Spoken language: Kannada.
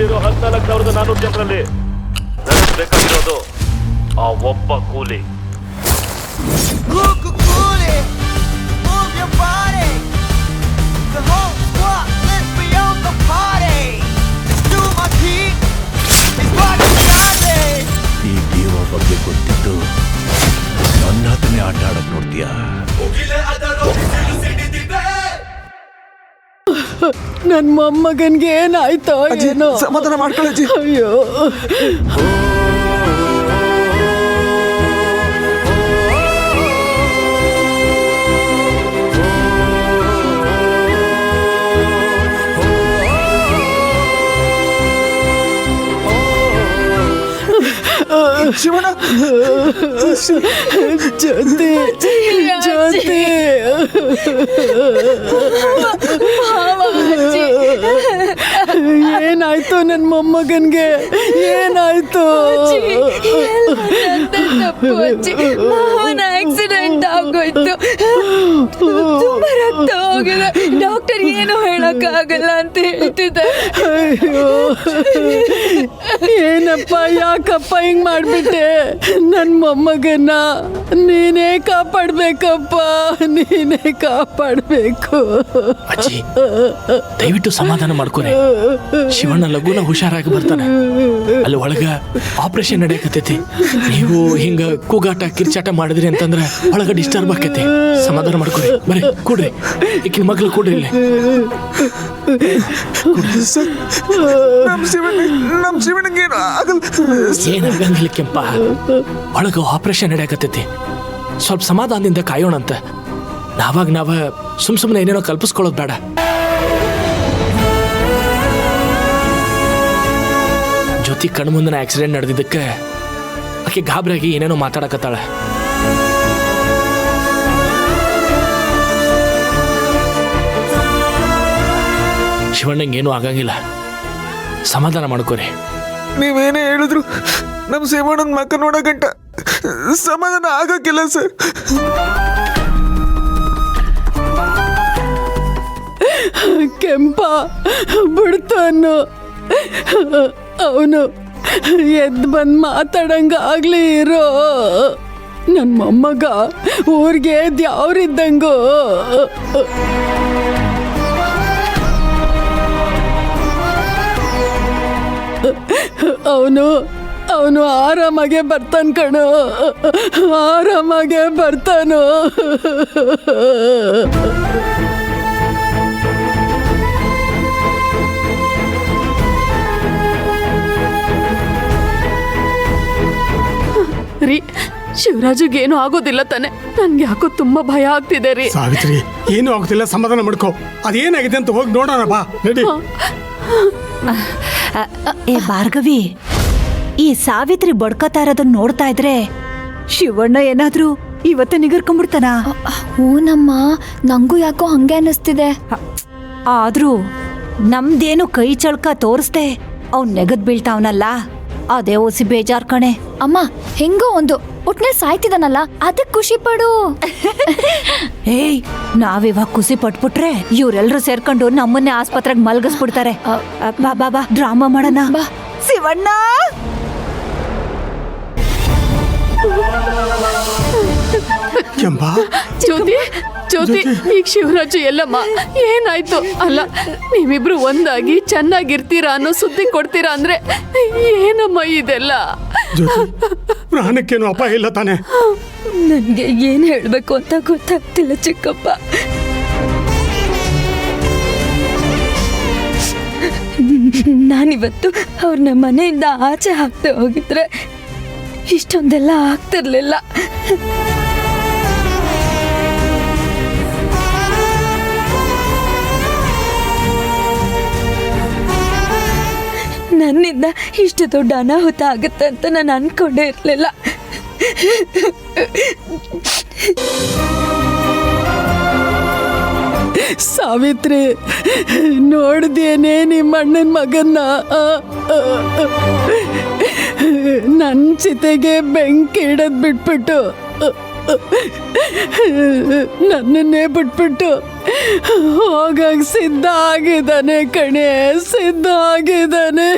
ಇಲ್ಲಿರೋ 14,400 ಜನರಲ್ಲಿ ಬೇಕಾಗಿರೋದು ಆ ಒಬ್ಬ ಕೂಲಿ. ಈ ಜೀವ ಬಗ್ಗೆ ಗೊತ್ತಿದ್ದು ನನ್ನ ಹತ್ರನೇ ಆಟ ಆಡಕ್ ನೋಡ್ತೀಯ? ನನ್ ಮೊಮ್ಮಗನ್ಗೆ ಏನಾಯ್ತೋ ಏನೋ. ಸಮಾಧಾನ ಮಾಡ್ಕೊಳ್ಳಿ. ಅಯ್ಯೋ ಶಿವಣ್ಣ, ಜ್ಯೋತಿ ಜ್ಯೋತಿ ಏನಾಯ್ತು ನನ್ ಮೊಮ್ಮಗನ್ಗೆ? ಏನಾಯ್ತು? ಆಕ್ಸಿಡೆಂಟ್ ಆಗೋಯ್ತು, ತುಂಬಾ ರಕ್ತ ಹೋಗಿದೆ, ಡಾಕ್ಟರ್ ಏನು ಹೇಳಕ್ ಆಗಲ್ಲ ಅಂತ ಹೇಳ್ತಿದ್ದಾರೆ. ಅಯ್ಯೋ ಏನಪ್ಪ, ಯಾಕಪ್ಪ ಹಿಂಗ್ ಮಾಡ್ಬಿಟ್ಟೆ? ನನ್ ಮೊಮ್ಮಗನ್ನ ನೀನೇ ಕಾಪಾಡ್ಬೇಕಪ್ಪ, ನೀನೇ ಕಾಪಾಡ್ಬೇಕು. ಅಜ್ಜಿ ದಯವಿಟ್ಟು ಸಮಾಧಾನ ಮಾಡ್ಕೊರಿ. ಶಿವಣ್ಣ ಲಘುನ ಹುಷಾರಾಗಿ ಬರ್ತಾನೆ. ಅಲ್ಲಿ ಒಳಗ ಆಪರೇಷನ್ ನಡೆಯಕತ್ತೈತಿ. ನೀವು ಹಿಂಗ ಕೂಗಾಟ ಕಿರ್ಚಾಟ ಮಾಡಿದ್ರಿ ಅಂತಂದ್ರೆ ಒಳಗ ಡಿಸ್ಟರ್ಬ್ ಆಕೈತಿ. ಸಮಾಧಾನ ಮಾಡ್ಕೊರಿ. ಬರ್ರಿ ಕೂಡ್ರಿ, ಈಕಿನ ಮಗ್ಳು ಕೂಡ್ರಿ ಇಲ್ಲಿ. ಏನಾಗಂಗಿಲ್ಲ ಕೆಂಪ, ಒಳಗ ಆಪರೇಷನ್ ನಡೆಯಕತ್ತೈತಿ. ಸ್ವಲ್ಪ ಸಮಾಧಾನದಿಂದ ಕಾಯೋಣಂತ. ನಾವ ಸುಮ್ನೆ ಏನೇನೋ ಕಲ್ಪಿಸ್ಕೊಳ್ಳೋದು ಬೇಡ. ಜ್ಯೋತಿ ಕಣ್ಣು ಮುಂದಿನ ಆಕ್ಸಿಡೆಂಟ್ ನಡೆದಿದ್ದಕ್ಕೆ ಆಕೆ ಗಾಬರಿಯಾಗಿ ಏನೇನೋ ಮಾತಾಡಕತ್ತಾಳ. ಶಿವಣ್ಣಂಗೆ ಏನೂ ಆಗಂಗಿಲ್ಲ, ಸಮಾಧಾನ ಮಾಡ್ಕೋರಿ. ನೀವೇನೇ ಹೇಳಿದ್ರು ನಮ್ ಶಿವಣ್ಣನ ಮಕ್ಕ ನೋಡಗಂಟ ಸಮಾಧಾನ ಆಗಕ್ಕಿಲ್ಲ ಸರ್. ಕೆಂಪ ಬಿಡ್ತಾನು, ಅವನು ಎದ್ದು ಬಂದು ಮಾತಾಡಂಗ ಆಗ್ಲಿ ಇರೋ. ನನ್ನ ಮೊಮ್ಮಗ ಊರಿಗೆ ದ್ಯಾವ್ರಿದ್ದಂಗೋ. ಅವನು ಆರಾಮಾಗೆ ಬರ್ತಾನ ಕಣೋ, ಆರಾಮಾಗೆ ಬರ್ತಾನೋ. ರೀ, ಶಿವರಾಜುಗೆ ಏನು ಆಗೋದಿಲ್ಲ ತಾನೆ? ನನ್ಗೆ ಯಾಕೋ ತುಂಬಾ ಭಯ ಆಗ್ತಿದೆ ರೀ. ಸಾವಿತ್ರಿ, ಏನು ಆಗುತ್ತಿಲ್ಲ, ಸಮಾಧಾನ ಮಾಡ್ಕೋ. ಅದೇನಾಗಿದೆ ಅಂತ ಹೋಗಿ ನೋಡೋಣ ಬಾ. ರೆಡಿ? ಏ ಭಾರ್ಗವಿ, ಈ ಸಾವಿತ್ರಿ ಬಡ್ಕೋತಾ ಇರೋದನ್ನ ನೋಡ್ತಾ ಇದ್ರೆ ಶಿವಣ್ಣ ಏನಾದ್ರೂ ಇವತ್ತೇ ನಿಗರ್ಕೊಂಡ್ಬಿಡ್ತಾನ? ಹೂನಮ್ಮ, ನಂಗೂ ಯಾಕೋ ಹಂಗೆ ಅನ್ನಿಸ್ತಿದೆ. ಆದ್ರೂ ನಮ್ದೇನು ಕೈ ಚಳ್ಕ ತೋರಿಸ್ದೆ ಅವ್ನ್ ನೆಗದ್ ಬೀಳ್ತಾವನಲ್ಲ, ಅದೇ ಓಸಿ ಬೇಜಾರ್ ಕಣೆ. ಅಮ್ಮ, ಹೆಂಗೋ ಒಂದು ಒಟ್ನಲ್ಲಿ ಸಾಯ್ತಿದಾನಲ್ಲ, ಅದಕ್ಕೆ ಖುಷಿ ಪಡು. ಏಯ್, ನಾವಿವಾಗ ಖುಷಿ ಪಟ್ಬಿಟ್ರೆ ಇವ್ರೆಲ್ರು ಸೇರ್ಕೊಂಡು ನಮ್ಮನ್ನೇ ಆಸ್ಪತ್ರೆಗೆ ಮಲ್ಗಿಸ್ಬಿಡ್ತಾರೆ. ಬಾ ಬಾ ಬಾ, ಡ್ರಾಮಾ ಮಾಡೋಣ ಬಾ. ಶಿವಣ್ಣ, ಕೆಂಪ, ಜ್ಯೋತಿ ಜ್ಯೋತಿ, ಈಗ ಶಿವರಾಜು ಎಲ್ಲಮ್ಮ ಏನಾಯ್ತು? ಅಲ್ಲ, ನೀವಿಬ್ರು ಒಂದಾಗಿ ಚೆನ್ನಾಗಿರ್ತೀರಾ ಅನ್ನೋ ಸುದ್ದಿ ಕೊಡ್ತೀರಾ ಅಂದ್ರೆ ಏನಮ್ಮ ಇದೆಲ್ಲ? ಪ್ರಾಣಕ್ಕೇನು ಅಪಾಯ ಇಲ್ಲ ತಾನೆ? ನನ್ಗೆ ಏನ್ ಹೇಳ್ಬೇಕು ಅಂತ ಗೊತ್ತಾಗ್ತಿಲ್ಲ ಚಿಕ್ಕಪ್ಪ. ನಾನಿವತ್ತು ಅವ್ರನ್ನ ಮನೆಯಿಂದ ಆಚೆ ಹಾಕ್ತೆ ಹೋಗಿದ್ರೆ ಇಷ್ಟೊಂದೆಲ್ಲ ಆಗ್ತಿರ್ಲಿಲ್ಲ. ನನ್ನಿಂದ ಇಷ್ಟು ದೊಡ್ಡ ಅನಾಹುತ ಆಗುತ್ತೆ ಅಂತ ನಾನು ಅನ್ಕೊಂಡೇ ಇರಲಿಲ್ಲ. ಸಾವಿತ್ರಿ, ನೋಡ್ದೇನೆ ನಿಮ್ಮ ಅಣ್ಣನ ಮಗನ್ನ? ನನ್ನ ಚಿತೆಗೆ ಬೆಂಕಿ ಇಡದ್ ಬಿಟ್ಬಿಟ್ಟು ನನ್ನನ್ನೇ ಬಿಟ್ಬಿಟ್ಟು ಹೋಗಾಗ ಸಿದ್ಧ ಆಗಿದ್ದಾನೆ ಕಣೆ, ಸಿದ್ಧ ಆಗಿದ್ದಾನೆ.